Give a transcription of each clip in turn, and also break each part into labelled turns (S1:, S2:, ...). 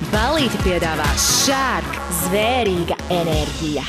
S1: Ballīti piedāvā Shark zvērīga enerģija.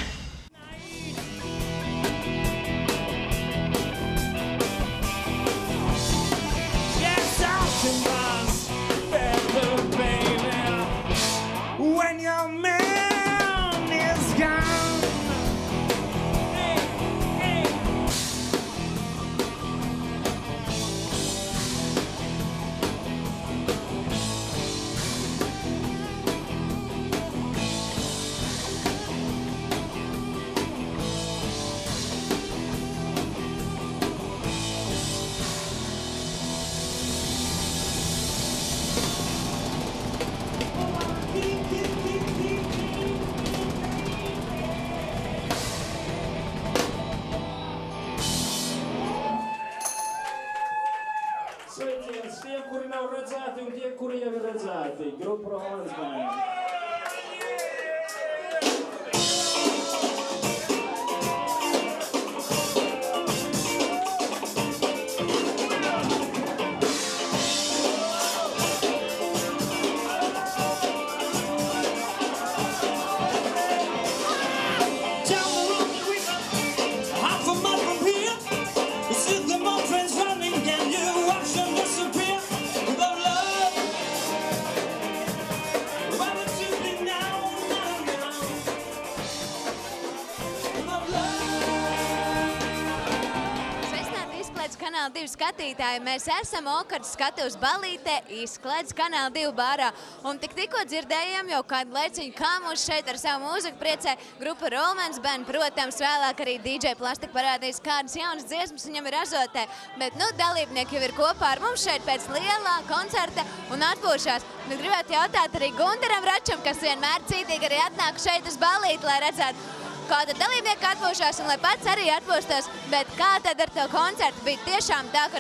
S2: Sveiciens tiem, kuri nav redzēti un tie, kuri jau ir redzēti. Grupa Romance Band.
S3: Kanāla 2 skatītāji, mēs esam Okartas skatuves ballītē Izklaides Kanāla 2 bārā. Un tikko dzirdējām jau kādu laiciņu, kā mūs šeit ar savu mūziku priecē grupa Romance Band. Protams, vēlāk arī DJ Plastika parādīs kādas jaunas dziesmas viņam ir azotē. Bet, dalībnieki jau ir kopā ar mums šeit pēc lielā koncerta un atpūšās. Gribētu jautāt arī Gunteram Račam, kas vienmēr cītīgi arī atnāk šeit uz ballīti, lai redzētu, kā tad dalībnieki atpūšās un lai pats arī atpūstos, bet kā tad ar to koncertu bija tiešām tā, ka,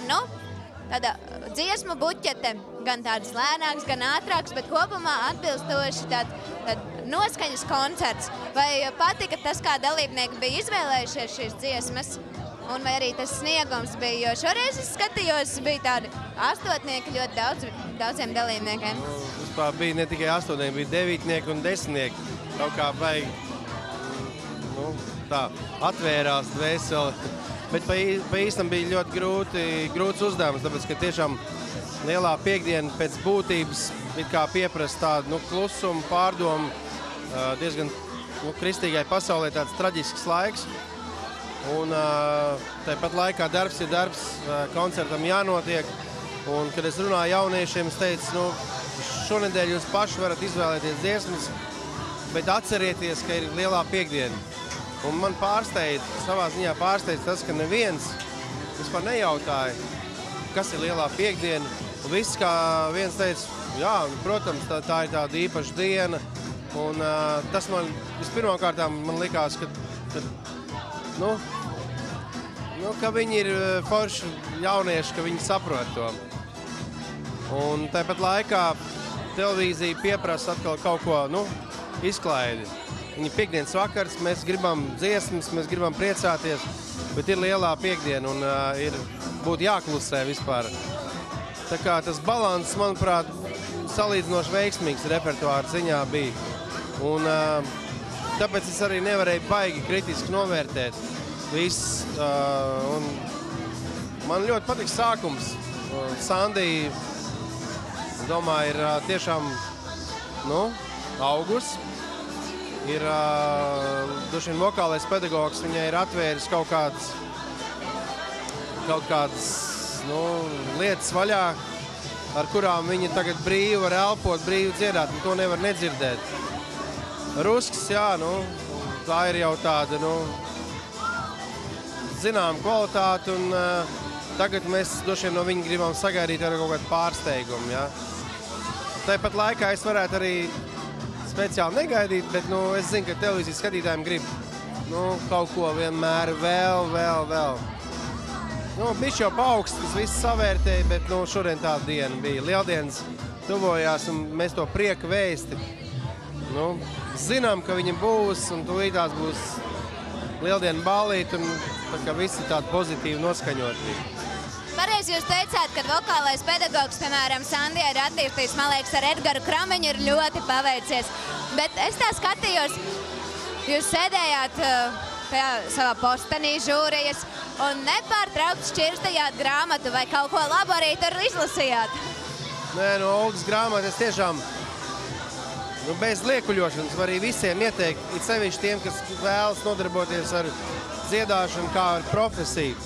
S3: tāda dziesmu buķete, gan tādas lēnāks, gan ātrāks, bet kopumā atbilstoši tāda noskaņas koncerts. Vai patika tas, kā dalībnieki bija izvēlējušies šīs dziesmas, un vai arī tas sniegums bija, jo šoreiz es skatījos, bija tādi astotnieki ļoti daudziem dalībniekiem.
S4: Vispār bija ne tikai astotnieki, bija devītnieki un desmitnieki. Kaut kā baigi. Tā atvērās dvēseli, bet pa īstam bija ļoti grūts uzdevums, tāpēc, ka tiešām lielā piekdiena pēc būtības it kā pieprasa tādu klusumu, pārdomu, diezgan kristīgai pasaulē tāds traģisks laiks. Un tāpat laikā darbs ir darbs, koncertam jānotiek. Un, kad es runāju jauniešiem, es teicu, šonedēļ jūs paši varat izvēlēties dziesmas, bet atcerieties, ka ir lielā piekdiena. Un man savā ziņā pārsteidz tas, ka neviens vispār nejautāja, kas ir lielā piekdiena. Un viss, kā viens teica, jā, protams, tā ir tāda īpaša diena. Un tas man, vispirmkārtām, man likās, ka viņi ir forši jaunieši, ka viņi saprot to. Un tāpat laikā televīzija pieprasa atkal kaut ko, izklaidi. Viņa piekdienas vakars, mēs gribam dziesmas, mēs gribam priecāties, bet ir lielā piekdiena un būtu jāklusē vispār. Tā kā tas balanss, manuprāt, salīdzinoši veiksmīgs repertuāra ziņā bija. Un tāpēc es arī nevarēju baigi kritiski novērtēt viss. Un man ļoti patīk sākums. Sandija, domāju, ir tiešām, augus. Ir droši vien vokālais pedagogs, viņai ir atvēris kaut kādas lietas vaļā, ar kurām viņa tagad brīvi var elpot, brīvi dziedāt, un to nevar nedzirdēt. Rusks, jā, tā ir jau tāda, zinām kvalitāte, un tagad mēs droši vien no viņa gribam sagaidīt arī kaut kādu pārsteigumu, jā. Tāpat laikā es varētu arī speciāli negaidīt, bet es zinu, ka televīzijas skatītājiem grib kaut ko vienmēr vēl. Bišķi jau paaugsts, tas viss savērtēja, bet šodien tāda diena bija. Lieldienas tuvojās un mēs to prieka vēsti. Zinām, ka viņi būs un tūlītās būs lieldienu ballīti un tā kā visi tādi pozitīvi noskaņoti.
S3: Toreiz jūs teicāt, ka vokālais pedagogs, piemēram, Sandija ir attīstījis, man liekas, ar Edgaru Kramiņu ir ļoti paveicies. Bet es tā skatījos, jūs sēdējāt pie savā postenī žūrijas un nepārtraukt šķirstījāt grāmatu vai kaut ko labu arī tur izlasījāt.
S4: Nē, no Olgas grāmatas tiešām bez liekuļošanas var arī visiem ieteikt, it sevišķi tiem, kas vēlas nodarboties ar dziedāšanu kā ar profesiju.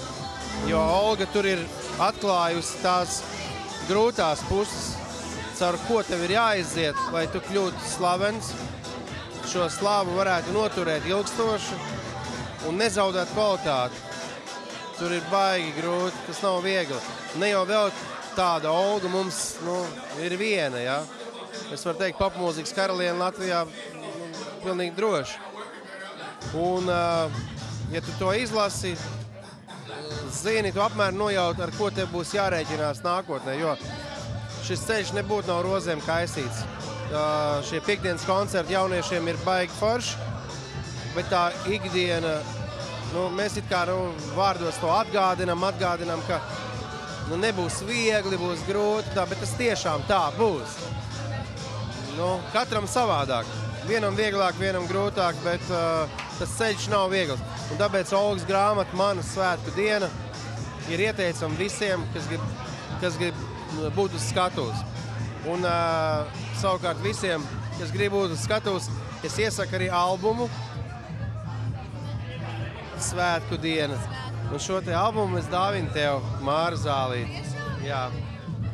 S4: Jo Olga tur ir atklājusi tās grūtās puses, caur ko tev ir jāiziet, lai tu kļūtu slavens, šo slavu varētu noturēt ilgstoši un nezaudēt kvalitāti. Tur ir baigi grūti, tas nav viegli. Ne jau vēl tāda Olga mums ir viena, ja? Es varu teikt, popmūzikas karaliene Latvijā pilnīgi droši. Un, ja tu to izlasi, zini, tu apmēram nojaut, ar ko tev būs jārēķinās nākotnē, jo šis ceļš nebūtu nav rozēm kaisīts. Šie piekdienas koncerti jauniešiem ir baigi forši, bet tā ikdiena, mēs it kā vārdos to atgādinam, ka nebūs viegli, būs grūti, bet tas tiešām tā būs. Katram savādāk. Vienam vieglāk, vienam grūtāk, bet tas ceļš nav viegls. Un tāpēc Olgas grāmata Mana svētku diena ir ieteicama visiem, kas grib būt uz skatuves. Un savukārt visiem, kas grib būt uz skatuves, es iesaku arī albumu Svētku diena. Un šo te albumu es dāvinu tev, Māra Zālīte. Jā.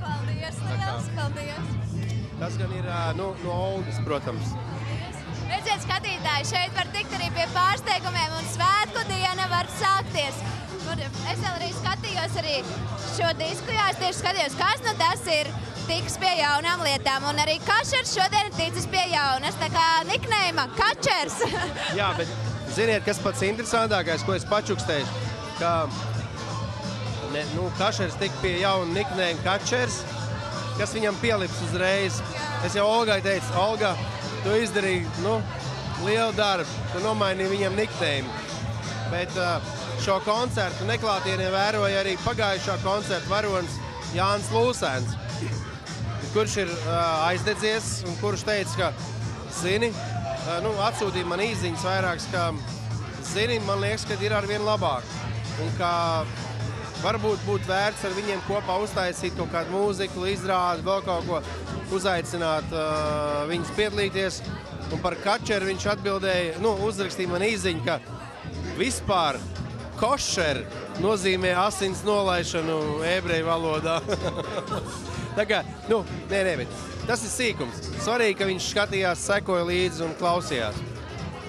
S3: Paldies, liels paldies!
S4: Tas gan ir no Olgas, protams.
S3: Redziet, skatītāji, šeit var tikt arī pie pārsteigumiem un svētku diena var sākties. Es vēl arī skatījos arī šo disku, es tieši skatījos, kas tas ir tiks pie jaunām lietām. Un arī Kačers šodien ir ticis pie jaunas, tā kā nikneima Kačers.
S4: Jā, bet ziniet, kas pats interesantākais, ko es pačukstēju, ka Kačers tik pie jauna nikneima Kačers, kas viņam pielips uzreiz. Es jau Olgai teicu, Olga, tu izdarīji lielu darbu, tu nomainīji viņam nikneimu. Bet šo koncertu neklātienē vēroja arī pagājušā koncerta varonis Jānis Lūsēns, kurš ir aizdedzies un kurš teica, ka, zini, atsūtīja man īziņas vairākas, ka, zini, man liekas, ka ir arvien labāk. Un ka varbūt būtu vērts ar viņiem kopā uztaisīt kaut kādu mūziku, izrādi, vēl kaut ko uzaicināt viņus piedalīties. Un par Kačeru viņš atbildēja, uzrakstīja man īziņu, ka vispār košer nozīmē asins nolaišanu ebreju valodā. Tā kā, bet tas ir sīkums. Svarīgi, ka viņš skatījās, sekoja līdzi un klausījās.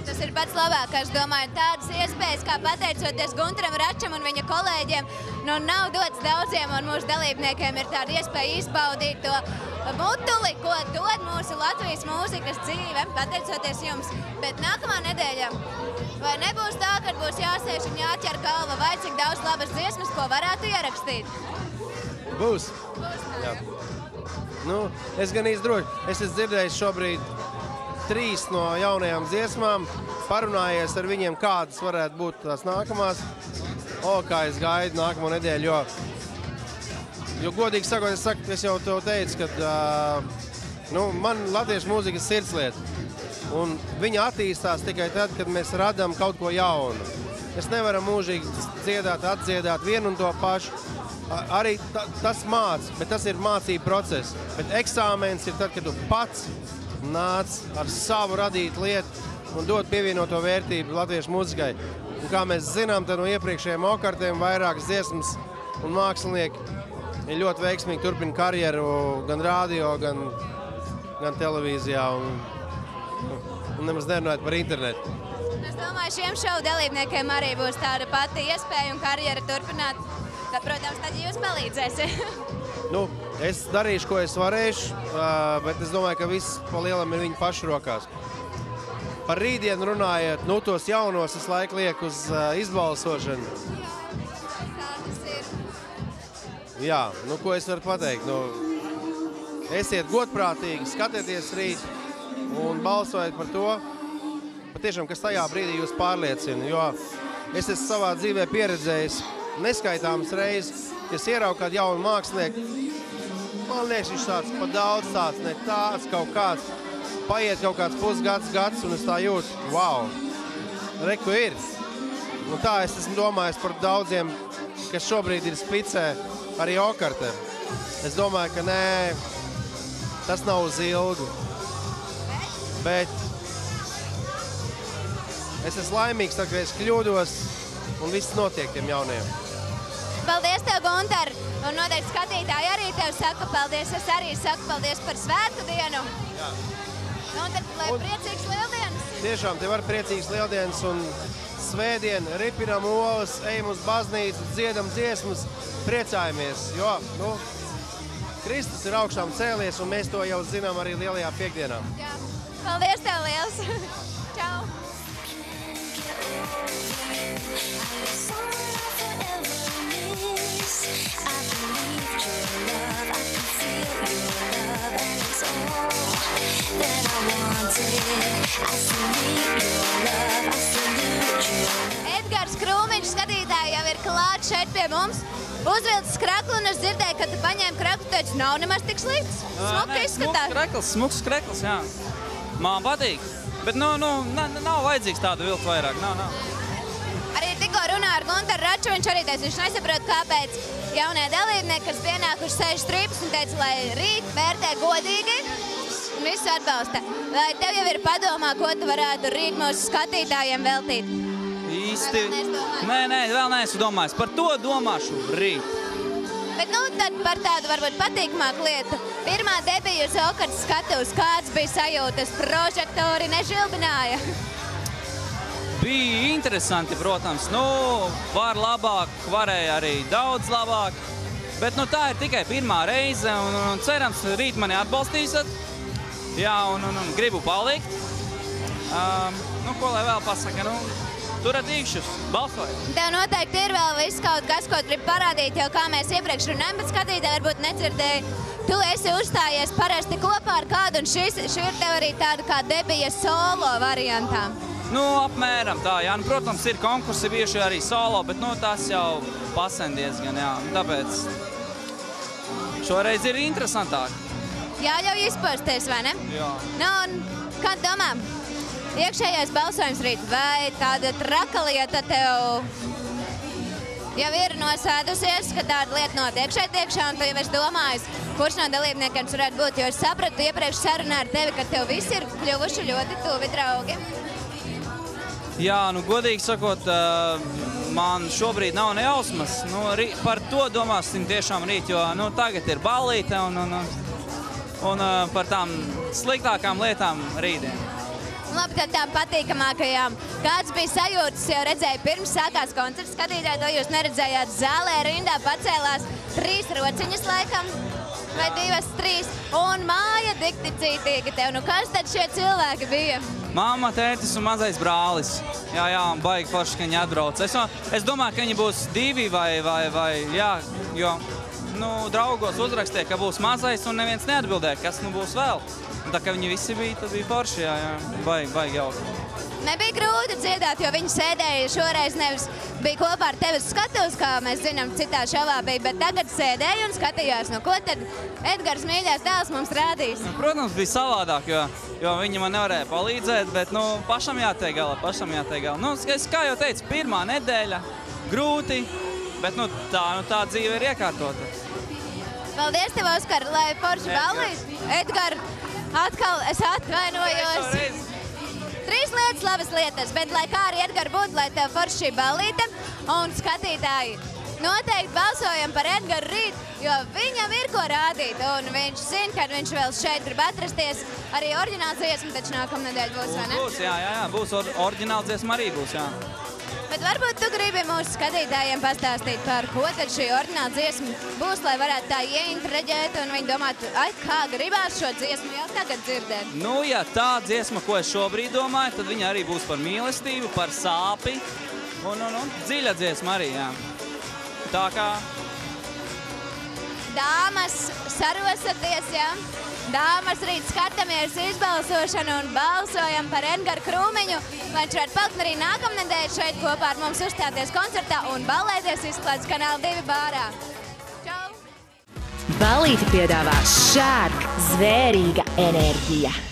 S3: Tas ir pats labākais, domāju, tādas iespējas, kā pateicoties Guntaram Račam un viņa kolēģiem, nav dots daudziem, un mūsu dalībniekiem ir tāda iespēja izbaudīt to mutuli, ko dod mūsu Latvijas mūzikas dzīve, pateicoties jums. Bet nākamā nedēļa, vai nebūs tā, kad būs jāsēž un jāķer galva, vai cik daudz labas dziesmas, ko varētu ierakstīt?
S4: Būs. Jā. Es gan droši. Es esmu dzirdējis šobrīd 3 no jaunajām dziesmām, parunājies ar viņiem, kādas varētu būt tās nākamās. Kā es gaidu nākamo nedēļu, jo godīgi sakot, es jau to teicu, ka man latviešu mūzika ir sirdslieta. Un viņa attīstās tikai tad, kad mēs radām kaut ko jaunu. Mēs nevaram mūžīgi dziedāt, atdziedāt vienu un to pašu. Arī tas māc, bet tas ir mācību process. Bet eksāmens ir tad, kad tu pats nāc ar savu radītu lietu un dod pievienoto vērtību latviešu mūzikai. Un kā mēs zinām, tad no iepriekšējiem okartiem vairākas dziesmas un mākslinieki ir ļoti veiksmīgi turpina karjeru gan rādio, gan televīzijā un nemaz nerunājot par internetu.
S3: Es domāju, šiem šovu dalībniekiem arī būs tāda pati iespēja un karjera turpināt. Tad, protams, tad jūs palīdzēsiet.
S4: Es darīšu, ko es varēšu, bet es domāju, ka viss pa lielam ir viņu pašu rokās. Par rītdienu runājot, tos jaunos es laiku lieku uz izbalsošanu.
S3: Tā tas ir.
S4: Jā, ko es varu pateikt? Esiet godprātīgi, skatieties rīt un balsojiet par to, patiešām, kas tajā brīdī jūs pārliecina, jo es esmu savā dzīvē pieredzējis, neskaitāmas reizes, es ieraugu kādu jaunu mākslinieku. Man liekas, viņš tāds pa daudz tāds, ne tāds kaut kāds. Paiet kaut kāds pusgads, un es tā jūtu, wow, reku ir. Un tā es esmu domājis par daudziem, kas šobrīd ir spicē arī okartē. Es domāju, ka nē, tas nav uz ilgu. Bet es esmu laimīgs, tā, ka es kļūdos un viss notiek tiem jaunajiem.
S3: Paldies tev, Gunter! Un noteikti skatītāji arī tev saka paldies. Es arī saku paldies par svētku dienu.
S4: Jā.
S3: Un tad, lai priecīgs lieldienas!
S4: Tiešām, tev var priecīgs lieldienas un svētdien, ripinam olas, ejam uz baznīcu, dziedam dziesmas, priecājamies, jo, Kristus ir augšām cēlies, un mēs to jau zinām arī lielajā piekdienā.
S3: Jā. Paldies tev liels! Čau! Edgars Krūmiņš, skatītāji, jau ir klāt šeit pie mums. Uzvilcis kraklu, un es dzirdēju, ka tu paņēmi kraklu, teicu, nav nemaz tik slikts. Smuki izskatās.
S5: Smuks krekls, jā. Man patīk. Bet, nav vajadzīgs tādu vilkt vairāk, nav.
S3: Arī tikko runā ar Gunteru Raču, viņš arī teica, viņš nesaprot, kāpēc jaunie dalībnieki, kas pienākuši 6 trīpus, un teica, lai rīt vērtē godīgi un visu atbalsta. Vai tev jau ir padomā, ko tu varētu rīt mūsu skatītājiem veltīt?
S5: Īsti. Nē, vēl neesmu domājis. Par to domāšu rīt.
S3: Bet, tad par tādu varbūt patīkamāku lietu. Pirmā debija uz okartas skatuves, kāds bija sajūtas? Prožektori nežilbināja?
S5: Bija interesanti, protams. Var labāk, varēja arī daudz labāk. Bet, tā ir tikai pirmā reize, un cerams, rīt mani atbalstīsiet. Jā, un gribu palikt. Ko lai vēl pasaka? Turadīšus, balsojot.
S3: Tev noteikti ir vēl viss kaut kas, ko grib parādīt, jo kā mēs iepriekš runājam, bet skatītāji varbūt nedzirdēja. Tu esi uzstājies parasti kopā ar kādu, un šī ir tev arī tāda kā debija solo variantā.
S5: Apmēram tā, jā. Protams, ir konkursi bijuši arī solo, bet tas jau pasen diezgan, jā. Tāpēc šoreiz ir interesantāk.
S3: Jā, jau izposties, vai ne?
S5: Jā.
S3: Un kā domā? Iekšējais balsojums rīt, vai tāda traka lieta tev jau ir nosēdusies, ka tāda lieta notiek šeit iekšā, un tu jau esi domājis, kurš no dalībniekiem varētu būt, jo es sapratu iepriekš sarunā ar tevi, ka tev visi ir kļuvuši ļoti tuvi draugi.
S5: Jā, godīgi sakot, man šobrīd nav nejausmas. Par to domāsim tiešām rīt, jo tagad ir ballīte un par tām sliktākām lietām rītdien.
S3: Labi, tad tām patīkamākajām. Kāds bija sajūtas, jau redzēju, pirms sākās koncerts, skatītāji, to jūs neredzējāt zālē, rindā pacēlās 3 rociņas laikam, vai 2, 3, un māja dikti cītīga tev. Kas tad šie cilvēki bija?
S5: Mamma, tētis un mazais brālis. Jā, baigi forši, ka viņi atbrauc. Es domāju, ka viņi būs 2 vai jā, jo, draugos uzrakstīja, ka būs mazais, un neviens neatbildēja, kas būs vēl. Tā kā viņi visi bija, tad bija forši, jā, baigi jauki.
S3: Nebija grūti dziedāt, jo viņi sēdēja šoreiz nevis bija kopā ar tevi uz skatuves, kā mēs zinām, citā šovā bija, bet tagad sēdēja un skatījās. Ko tad Edgars mīļais dēls mums rādīs?
S5: Protams, bija savādāk, jo viņi man nevarēja palīdzēt, bet pašam jātiek galā. Kā jau teicu, pirmā nedēļa, grūti, bet tā dzīve ir iekārtota.
S3: Paldies tev, Oskar, lai forši ballīt. Edgar, atkal es atvainojos. 3 lietas, labas lietas, bet lai kā arī Edgar būtu, lai tev forši šī ballīte un skatītāji. Noteikti balsojam par Edgaru rīt, jo viņam ir ko rādīt, un viņš zina, kad viņš vēl šeit grib atrasties. Arī oriģināla dziesma taču nākamnedēļ būs, vai ne?
S5: Būs, jā, būs oriģināla dziesma arī būs, jā.
S3: Bet varbūt tu gribi mūsu skatītājiem pastāstīt, par ko tad šī oriģināla dziesma būs, lai varētu tā ieintereģēt un viņi domātu, kā gribās šo dziesmu jau tagad dzirdēt.
S5: Ja tā dziesma, ko es šobrīd domāju, tad viņa arī būs par mīlestību, par sāpi un dziļa dziesma arī, jā. Tā kā...
S3: Dāmas, sarosaties, jā? Dāmas, rīt skatāmies izbalsošanu un balsojam par Edgaru Krūmiņu, lai viņš varētu palikt arī nākamnedēļ šeit kopā ar mums uzstāties koncertā un ballēties Izklaides kanāla 2 bārā. Čau!
S1: Ballīti piedāvā Shark, zvērīga enerģija.